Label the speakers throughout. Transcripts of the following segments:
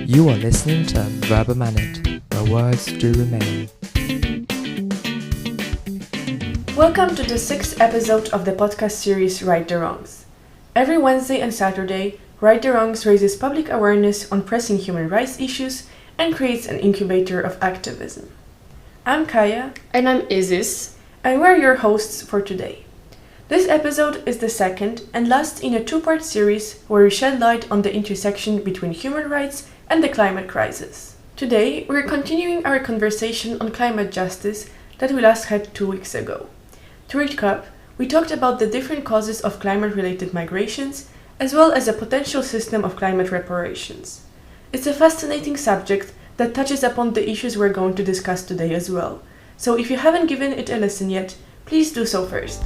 Speaker 1: You are listening to Verb a Minute, where words do remain.
Speaker 2: Welcome to the sixth episode of the podcast series Right the Wrongs. Every Wednesday and Saturday, Right the Wrongs raises public awareness on pressing human rights issues and creates an incubator of activism. I'm Kaya.
Speaker 3: And I'm Isis.
Speaker 2: And we're your hosts for today. This episode is the second and last in a two-part series where we shed light on the intersection between human rights and the climate crisis. Today, we're continuing our conversation on climate justice that we last had 2 weeks ago. To recap, we talked about the different causes of climate-related migrations, as well as a potential system of climate reparations. It's a fascinating subject that touches upon the issues we're going to discuss today as well. So if you haven't given it a listen yet, please do so first.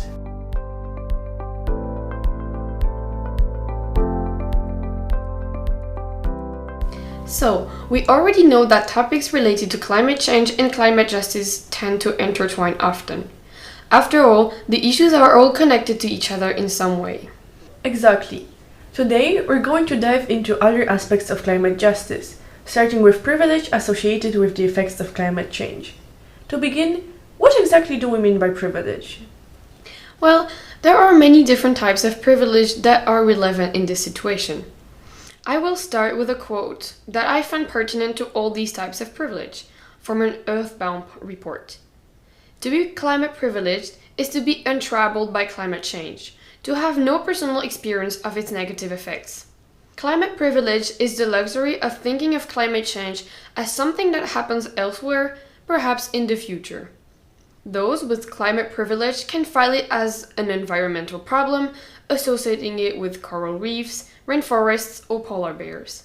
Speaker 3: So, we already know that topics related to climate change and climate justice tend to intertwine often. After all, the issues are all connected to each other in some way.
Speaker 2: Exactly. Today, we're going to dive into other aspects of climate justice, starting with privilege associated with the effects of climate change. To begin, what exactly do we mean by privilege?
Speaker 3: Well, there are many different types of privilege that are relevant in this situation. I will start with a quote that I find pertinent to all these types of privilege from an Earthbound report. To be climate privileged is to be untroubled by climate change, to have no personal experience of its negative effects. Climate privilege is the luxury of thinking of climate change as something that happens elsewhere, perhaps in the future. Those with climate privilege can file it as an environmental problem, associating it with coral reefs, rainforests, or polar bears.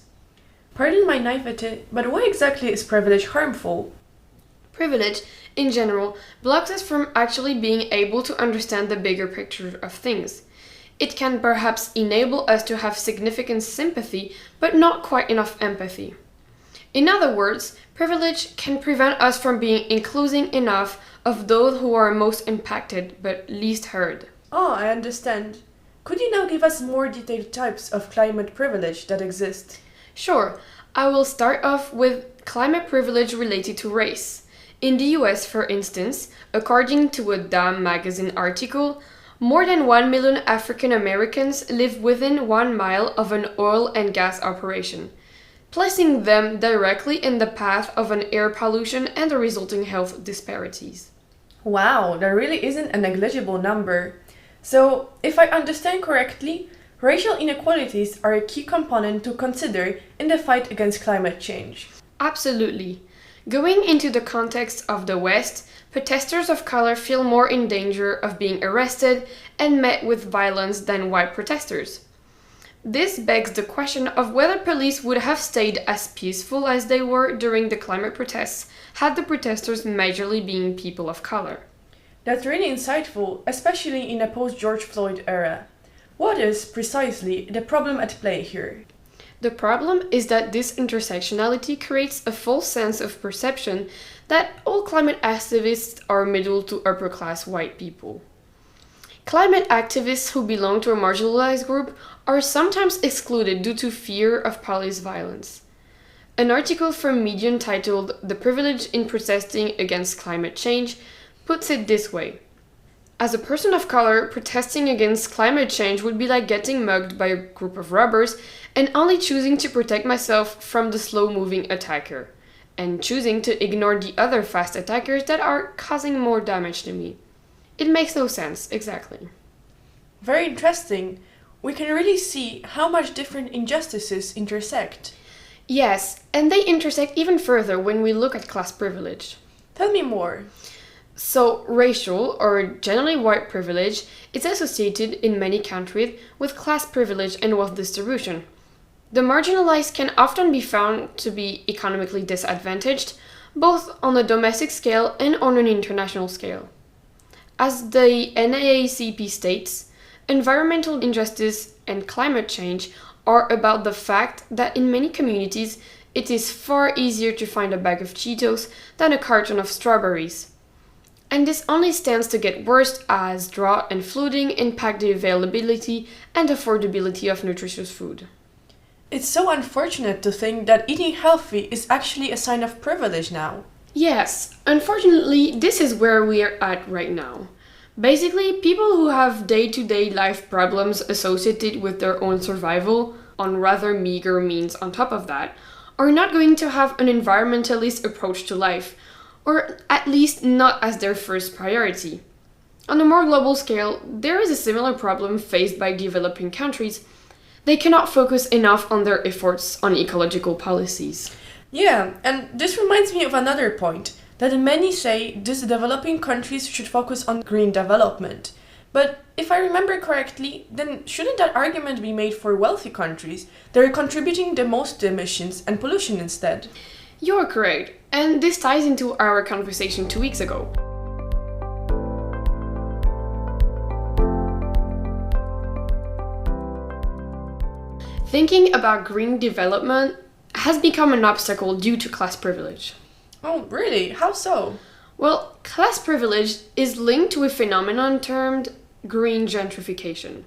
Speaker 2: Pardon my naivety, but why exactly is privilege harmful?
Speaker 3: Privilege, in general, blocks us from actually being able to understand the bigger picture of things. It can perhaps enable us to have significant sympathy, but not quite enough empathy. In other words, privilege can prevent us from being inclusive enough of those who are most impacted but least heard.
Speaker 2: Oh, I understand. Could you now give us more detailed types of climate privilege that exist?
Speaker 3: Sure, I will start off with climate privilege related to race. In the US, for instance, according to a Damn magazine article, more than 1 million African Americans live within 1 mile of an oil and gas operation, placing them directly in the path of an air pollution and the resulting health disparities.
Speaker 2: Wow, that really isn't a negligible number. So, if I understand correctly, racial inequalities are a key component to consider in the fight against climate change.
Speaker 3: Absolutely. Going into the context of the West, protesters of color feel more in danger of being arrested and met with violence than white protesters. This begs the question of whether police would have stayed as peaceful as they were during the climate protests had the protesters majorly been people of color.
Speaker 2: That's really insightful, especially in a post-George Floyd era. What is, precisely, the problem at play here?
Speaker 3: The problem is that this intersectionality creates a false sense of perception that all climate activists are middle to upper class white people. Climate activists who belong to a marginalized group are sometimes excluded due to fear of police violence. An article from Medium titled "The Privilege in Protesting Against Climate Change" puts it this way. As a person of color, protesting against climate change would be like getting mugged by a group of robbers and only choosing to protect myself from the slow-moving attacker, and choosing to ignore the other fast attackers that are causing more damage to me. It makes no sense, exactly.
Speaker 2: Very interesting. We can really see how much different injustices intersect.
Speaker 3: Yes, and they intersect even further when we look at class privilege.
Speaker 2: Tell me more.
Speaker 3: So, racial, or generally white privilege, is associated in many countries with class privilege and wealth distribution. The marginalized can often be found to be economically disadvantaged, both on a domestic scale and on an international scale. As the NAACP states, environmental injustice and climate change are about the fact that in many communities it is far easier to find a bag of Cheetos than a carton of strawberries. And this only stands to get worse as drought and flooding impact the availability and affordability of nutritious food.
Speaker 2: It's so unfortunate to think that eating healthy is actually a sign of privilege now.
Speaker 3: Yes, unfortunately, this is where we are at right now. Basically, people who have day-to-day life problems associated with their own survival, on rather meager means on top of that, are not going to have an environmentalist approach to life, or at least not as their first priority. On a more global scale, there is a similar problem faced by developing countries. They cannot focus enough on their efforts on ecological policies.
Speaker 2: Yeah, and this reminds me of another point that many say these developing countries should focus on green development. But if I remember correctly, then shouldn't that argument be made for wealthy countries that are contributing the most to emissions and pollution instead?
Speaker 3: You're correct, and this ties into our conversation 2 weeks ago. Thinking about green development has become an obstacle due to class privilege.
Speaker 2: Oh, really? How so?
Speaker 3: Well, class privilege is linked to a phenomenon termed green gentrification.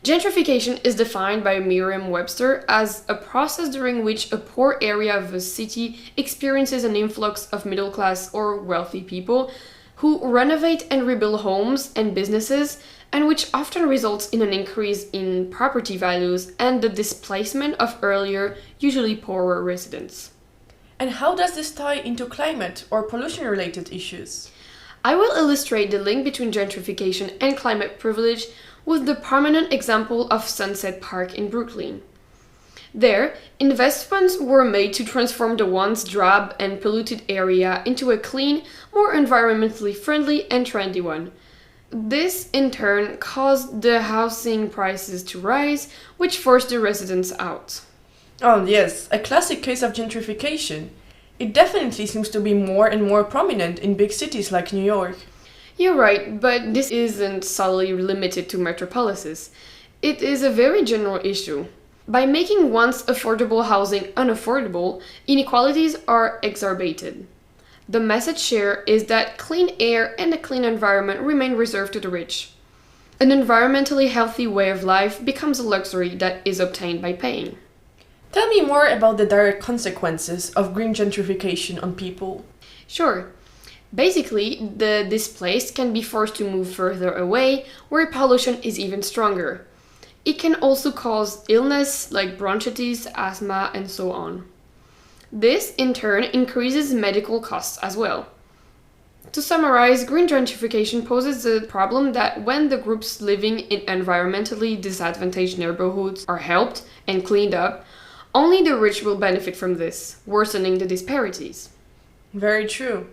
Speaker 3: Gentrification is defined by Merriam-Webster as a process during which a poor area of a city experiences an influx of middle-class or wealthy people who renovate and rebuild homes and businesses, and which often results in an increase in property values and the displacement of earlier, usually poorer residents.
Speaker 2: And how does this tie into climate or pollution-related issues?
Speaker 3: I will illustrate the link between gentrification and climate privilege with the prominent example of Sunset Park in Brooklyn. There, investments were made to transform the once drab and polluted area into a clean, more environmentally friendly and trendy one. This, in turn, caused the housing prices to rise, which forced the residents out.
Speaker 2: Oh, yes, a classic case of gentrification. It definitely seems to be more and more prominent in big cities like New York.
Speaker 3: You're right, but this isn't solely limited to metropolises. It is a very general issue. By making once affordable housing unaffordable, inequalities are exacerbated. The message here is that clean air and a clean environment remain reserved to the rich. An environmentally healthy way of life becomes a luxury that is obtained by paying.
Speaker 2: Tell me more about the direct consequences of green gentrification on people.
Speaker 3: Sure. Basically, the displaced can be forced to move further away, where pollution is even stronger. It can also cause illness like bronchitis, asthma, and so on. This, in turn, increases medical costs as well. To summarize, green gentrification poses the problem that when the groups living in environmentally disadvantaged neighborhoods are helped and cleaned up, only the rich will benefit from this, worsening the disparities.
Speaker 2: Very true.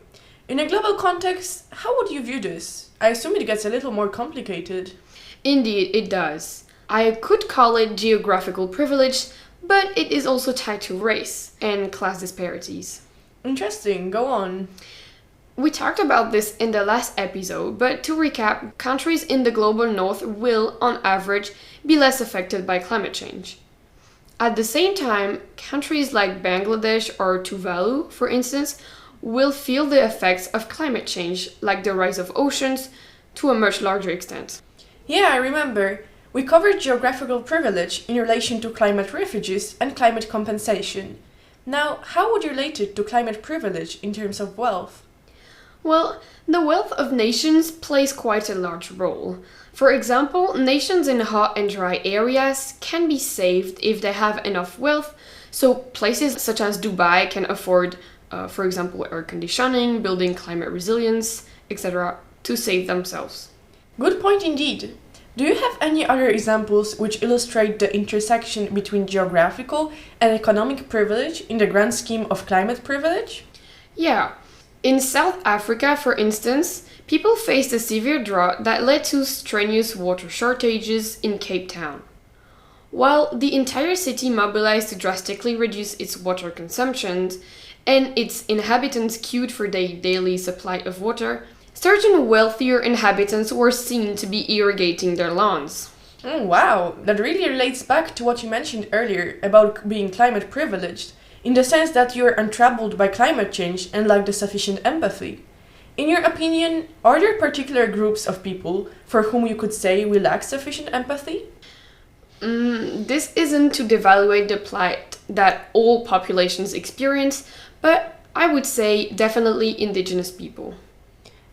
Speaker 2: In a global context, how would you view this? I assume it gets a little more complicated.
Speaker 3: Indeed, it does. I could call it geographical privilege, but it is also tied to race and class disparities.
Speaker 2: Interesting, go on.
Speaker 3: We talked about this in the last episode, but to recap, countries in the global north will, on average, be less affected by climate change. At the same time, countries like Bangladesh or Tuvalu, for instance, will feel the effects of climate change, like the rise of oceans, to a much larger extent.
Speaker 2: Yeah, I remember. We covered geographical privilege in relation to climate refugees and climate compensation. Now, how would you relate it to climate privilege in terms of wealth?
Speaker 3: Well, the wealth of nations plays quite a large role. For example, nations in hot and dry areas can be saved if they have enough wealth, so places such as Dubai can afford, for example, air conditioning, building climate resilience, etc., to save themselves.
Speaker 2: Good point indeed. Do you have any other examples which illustrate the intersection between geographical and economic privilege in the grand scheme of climate privilege?
Speaker 3: Yeah. In South Africa, for instance, people faced a severe drought that led to strenuous water shortages in Cape Town. While the entire city mobilized to drastically reduce its water consumption and its inhabitants queued for their daily supply of water, certain wealthier inhabitants were seen to be irrigating their lawns.
Speaker 2: Oh, wow, that really relates back to what you mentioned earlier about being climate privileged, in the sense that you're untroubled by climate change and lack the sufficient empathy. In your opinion, are there particular groups of people for whom you could say we lack sufficient empathy?
Speaker 3: This isn't to devaluate the plight that all populations experience, but I would say definitely indigenous people.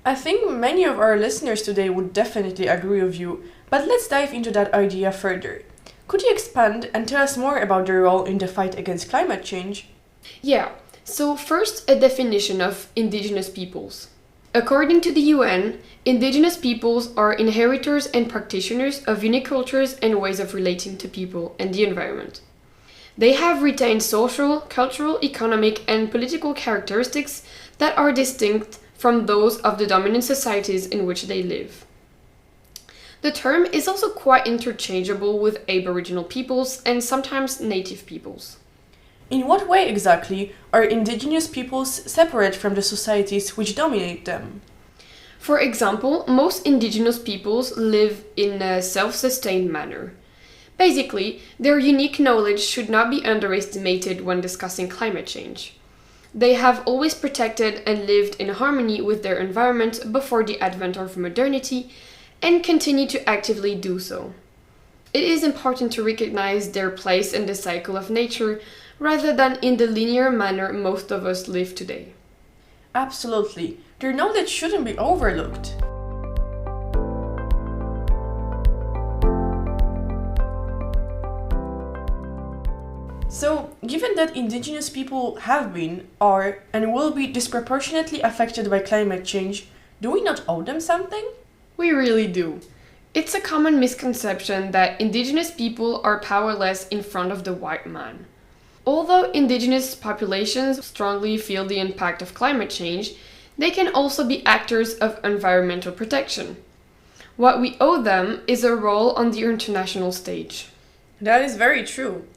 Speaker 2: I think many of our listeners today would definitely agree with you, but let's dive into that idea further. Could you expand and tell us more about their role in the fight against climate change?
Speaker 3: Yeah, so first a definition of indigenous peoples. According to the UN, indigenous peoples are inheritors and practitioners of unique cultures and ways of relating to people and the environment. They have retained social, cultural, economic, and political characteristics that are distinct from those of the dominant societies in which they live. The term is also quite interchangeable with Aboriginal peoples and sometimes Native peoples.
Speaker 2: In what way exactly are indigenous peoples separate from the societies which dominate them?
Speaker 3: For example, most indigenous peoples live in a self-sustained manner. Basically, their unique knowledge should not be underestimated when discussing climate change. They have always protected and lived in harmony with their environment before the advent of modernity and continue to actively do so. It is important to recognize their place in the cycle of nature rather than in the linear manner most of us live today.
Speaker 2: Absolutely. Their knowledge shouldn't be overlooked. So, given that indigenous people have been, are, and will be disproportionately affected by climate change, do we not owe them something?
Speaker 3: We really do. It's a common misconception that indigenous people are powerless in front of the white man. Although indigenous populations strongly feel the impact of climate change, they can also be actors of environmental protection. What we owe them is a role on the international stage.
Speaker 2: That is very true.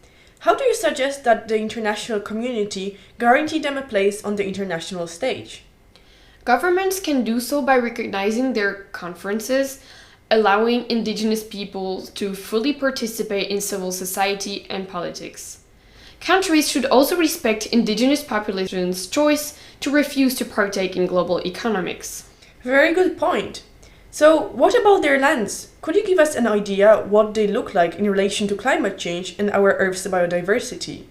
Speaker 2: How do you suggest that the international community guarantee them a place on the international stage?
Speaker 3: Governments can do so by recognizing their conferences, allowing indigenous peoples to fully participate in civil society and politics. Countries should also respect indigenous populations' choice to refuse to partake in global economics.
Speaker 2: Very good point. So, what about their lands? Could you give us an idea what they look like in relation to climate change and our Earth's biodiversity?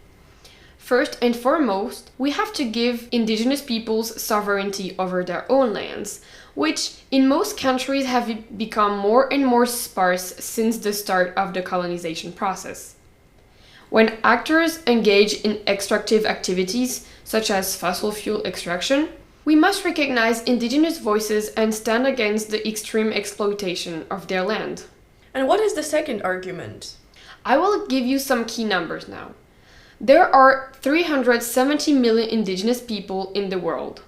Speaker 3: First and foremost, we have to give indigenous peoples sovereignty over their own lands, which in most countries have become more and more sparse since the start of the colonization process. When actors engage in extractive activities, such as fossil fuel extraction, we must recognize indigenous voices and stand against the extreme exploitation of their land.
Speaker 2: And what is the second argument?
Speaker 3: I will give you some key numbers now. There are 370 million indigenous people in the world.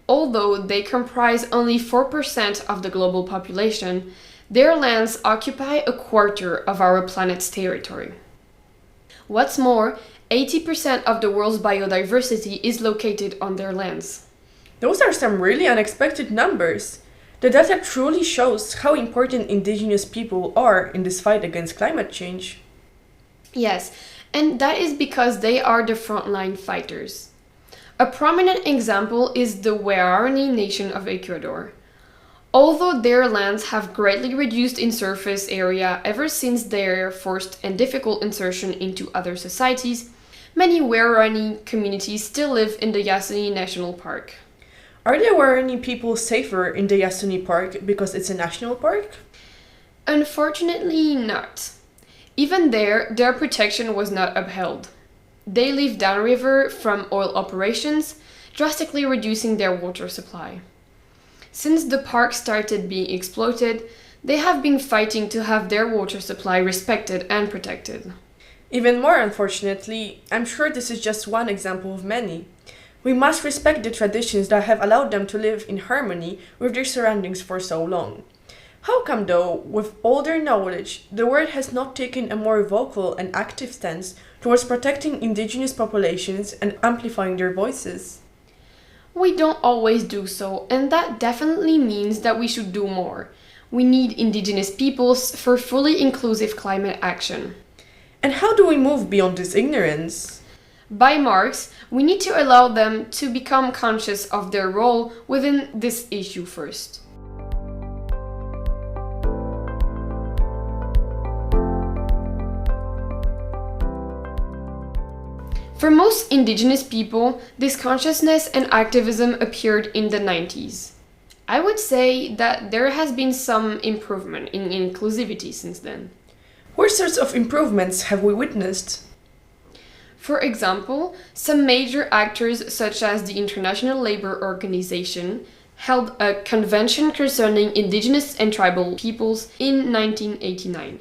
Speaker 3: Although they comprise only 4% of the global population, their lands occupy a quarter of our planet's territory. What's more, 80% of the world's biodiversity is located on their lands.
Speaker 2: Those are some really unexpected numbers. The data truly shows how important indigenous people are in this fight against climate change.
Speaker 3: Yes, and that is because they are the frontline fighters. A prominent example is the Guarani nation of Ecuador. Although their lands have greatly reduced in surface area ever since their forced and difficult insertion into other societies, many Guarani communities still live in the Yasuni National Park.
Speaker 2: Are the Guarani people safer in the Yasuni Park because it's a national park?
Speaker 3: Unfortunately not. Even there, their protection was not upheld. They live downriver from oil operations, drastically reducing their water supply. Since the park started being exploited, they have been fighting to have their water supply respected and protected.
Speaker 2: Even more unfortunately, I'm sure this is just one example of many. We must respect the traditions that have allowed them to live in harmony with their surroundings for so long. How come though, with all their knowledge, the world has not taken a more vocal and active stance towards protecting indigenous populations and amplifying their voices?
Speaker 3: We don't always do so, and that definitely means that we should do more. We need indigenous peoples for fully inclusive climate action.
Speaker 2: And how do we move beyond this ignorance?
Speaker 3: By marks, we need to allow them to become conscious of their role within this issue first. For most indigenous people, this consciousness and activism appeared in the 90s. I would say that there has been some improvement in inclusivity since then.
Speaker 2: What sorts of improvements have we witnessed?
Speaker 3: For example, some major actors such as the International Labour Organization held a convention concerning indigenous and tribal peoples in 1989.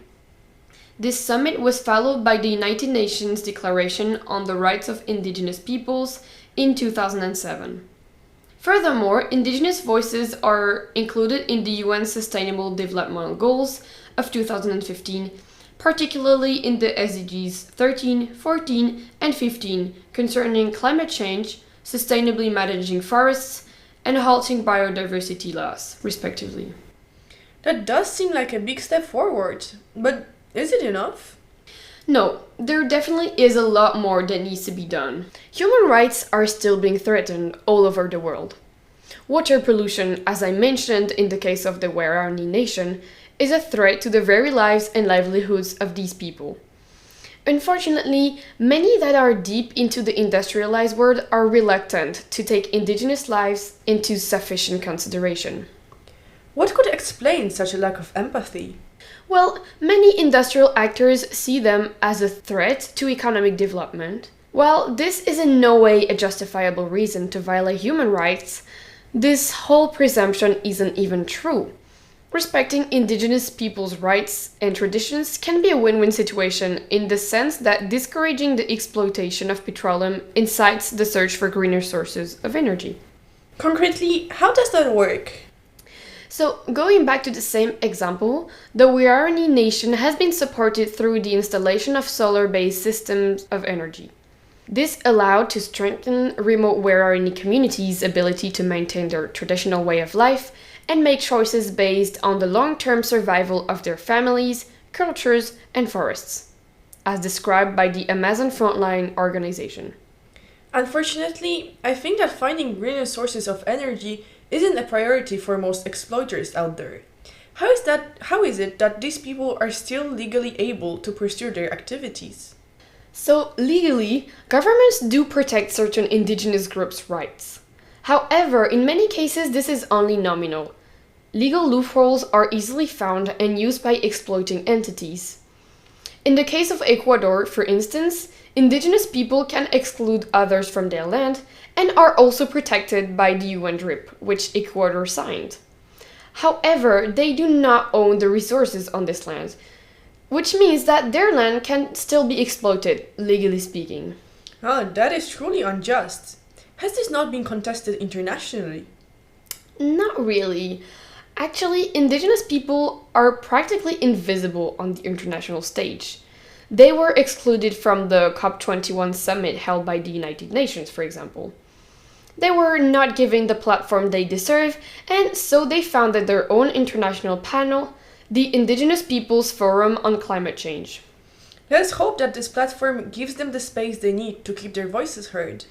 Speaker 3: This summit was followed by the United Nations Declaration on the Rights of Indigenous Peoples in 2007. Furthermore, indigenous voices are included in the UN Sustainable Development Goals of 2015, particularly in the SDGs 13, 14, and 15 concerning climate change, sustainably managing forests, and halting biodiversity loss, respectively.
Speaker 2: That does seem like a big step forward, but is it enough?
Speaker 3: No, there definitely is a lot more that needs to be done. Human rights are still being threatened all over the world. Water pollution, as I mentioned in the case of the Wairani Nation, is a threat to the very lives and livelihoods of these people. Unfortunately, many that are deep into the industrialized world are reluctant to take indigenous lives into sufficient consideration.
Speaker 2: What could explain such a lack of empathy?
Speaker 3: Well, many industrial actors see them as a threat to economic development. While this is in no way a justifiable reason to violate human rights, this whole presumption isn't even true. Respecting indigenous people's rights and traditions can be a win-win situation in the sense that discouraging the exploitation of petroleum incites the search for greener sources of energy.
Speaker 2: Concretely, how does that work?
Speaker 3: So, going back to the same example, the Wairani Nation has been supported through the installation of solar-based systems of energy. This allowed to strengthen remote Wairani communities' ability to maintain their traditional way of life and make choices based on the long-term survival of their families, cultures, and forests, as described by the Amazon Frontline organization.
Speaker 2: Unfortunately, I think that finding greener sources of energy isn't a priority for most exploiters out there. How is it that these people are still legally able to pursue their activities?
Speaker 3: So, legally, governments do protect certain indigenous groups' rights. However, in many cases, this is only nominal. Legal loopholes are easily found and used by exploiting entities. In the case of Ecuador, for instance, indigenous people can exclude others from their land and are also protected by the UN DRIP, which Ecuador signed. However, they do not own the resources on this land, which means that their land can still be exploited, legally speaking.
Speaker 2: That is truly unjust. Has this not been contested internationally?
Speaker 3: Not really. Actually, indigenous people are practically invisible on the international stage. They were excluded from the COP21 summit held by the United Nations, for example. They were not given the platform they deserve, and so they founded their own international panel, the Indigenous Peoples Forum on Climate Change.
Speaker 2: Let's hope that this platform gives them the space they need to keep their voices heard.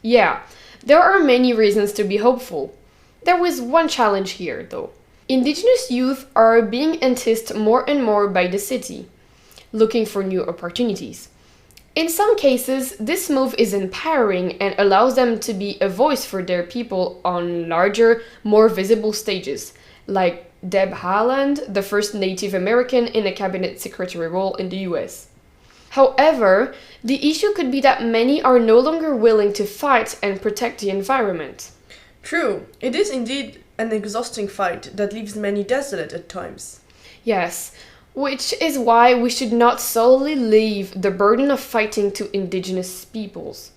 Speaker 3: Yeah, there are many reasons to be hopeful. There was one challenge here, though. Indigenous youth are being enticed more and more by the city, looking for new opportunities. In some cases, this move is empowering and allows them to be a voice for their people on larger, more visible stages, like Deb Haaland, the first Native American in a cabinet secretary role in the US. However, the issue could be that many are no longer willing to fight and protect the environment.
Speaker 2: True, it is indeed an exhausting fight that leaves many desolate at times.
Speaker 3: Yes, which is why we should not solely leave the burden of fighting to indigenous peoples.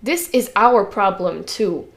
Speaker 3: This is our problem too.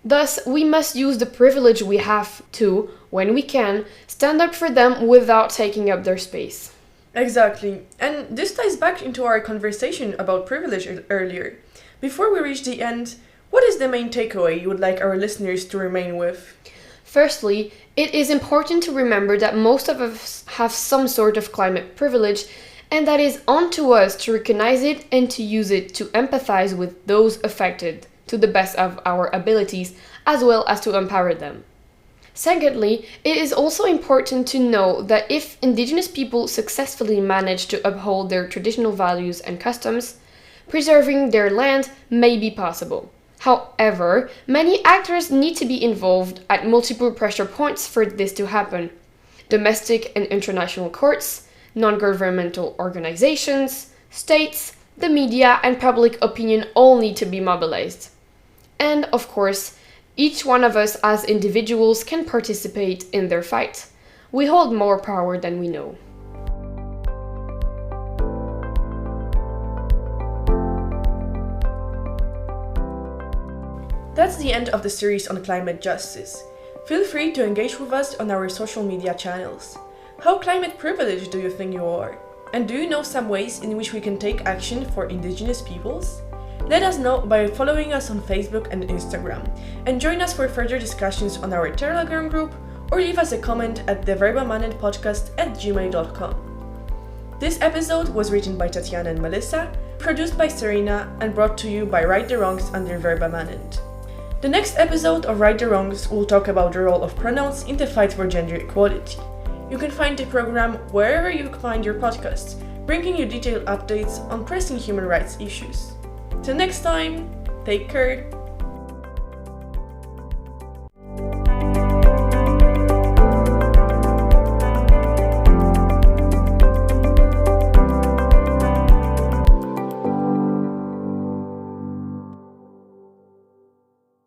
Speaker 3: Thus, we must use the privilege we have to, when we can, stand up for them without taking up their space.
Speaker 2: Exactly, and this ties back into our conversation about privilege earlier. Before we reach the end, what is the main takeaway you would like our listeners to remain with?
Speaker 3: Firstly, it is important to remember that most of us have some sort of climate privilege, and that is on to us to recognize it and to use it to empathize with those affected to the best of our abilities, as well as to empower them. Secondly, it is also important to know that if indigenous people successfully manage to uphold their traditional values and customs, preserving their land may be possible. However, many actors need to be involved at multiple pressure points for this to happen. Domestic and international courts, non-governmental organizations, states, the media, and public opinion all need to be mobilized. And, of course, each one of us as individuals can participate in their fight. We hold more power than we know.
Speaker 2: That's the end of the series on climate justice. Feel free to engage with us on our social media channels. How climate privileged do you think you are? And do you know some ways in which we can take action for indigenous peoples? Let us know by following us on Facebook and Instagram, and join us for further discussions on our Telegram group, or leave us a comment at theverbamanent@gmail.com. This episode was written by Tatiana and Melissa, produced by Serena, and brought to you by Right the Wrongs under Verba Manent. The next episode of Right the Wrongs will talk about the role of pronouns in the fight for gender equality. You can find the program wherever you find your podcasts, bringing you detailed updates on pressing human rights issues. Till next time, take care!